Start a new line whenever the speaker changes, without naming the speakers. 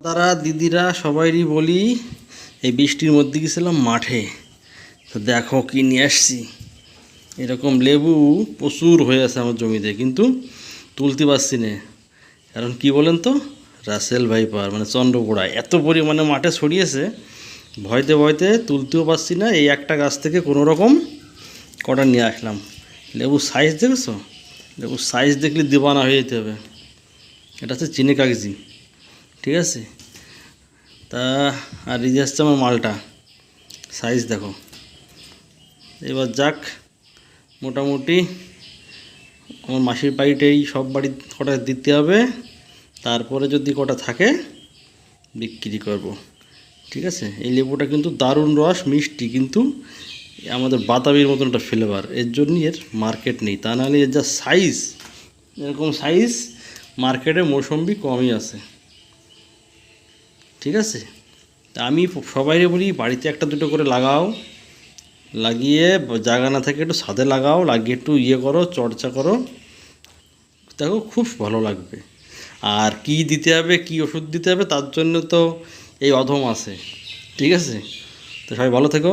দাদারা দিদিরা সবাইরই বলি এই বৃষ্টির মধ্যে গেছিলাম মাঠে, তো দেখো কি নিয়ে আসছি। এরকম লেবু প্রচুর হয়ে আছে আমার জমিতে, কিন্তু তুলতে পারছি না। কারণ কি বলেন তো, রাসেল ভাইপার মানে চন্দ্রকোড়া এত পরিমাণে মাঠে ছড়িয়েছে, ভয়তে ভয়তে তুলতেও পারছি না। এই একটা গাছ থেকে কোনো রকম কটা নিয়ে আসলাম। লেবুর সাইজ দেখেছো? লেবুর সাইজ দেখলে দিবানা হয়ে যেতে হবে। এটা হচ্ছে চিনে কাগজি, ঠিক আছে। তা আর এই যে আসছে আমার মালটা, সাইজ দেখো। এবার যাক, মোটামুটি আমার মাসির বাড়িতেই সব বাড়ি কটা দিতে হবে, তারপরে যদি কটা থাকে বিক্রি করব, ঠিক আছে। এই লেবুটা কিন্তু দারুণ রস মিষ্টি, কিন্তু আমাদের বাতাবির মতন একটা ফ্লেভার, এর জন্যই এর মার্কেট নেই। তা নাহলে এর যা সাইজ, এরকম সাইজ মার্কেটে মৌসম্বি কমই আছে, ঠিক আছে। তা আমি সবাইরে বলি বাড়িতে একটা দুটো করে লাগাও, লাগিয়ে জায়গা না থেকে একটু ছাদে লাগাও, লাগিয়ে একটু করো, চর্চা করো, দেখো খুব ভালো লাগবে। আর কি দিতে হবে, কি ওষুধ দিতে হবে, তার জন্য তো এই অধম আছে, ঠিক আছে। তো সবাই ভালো থেকো।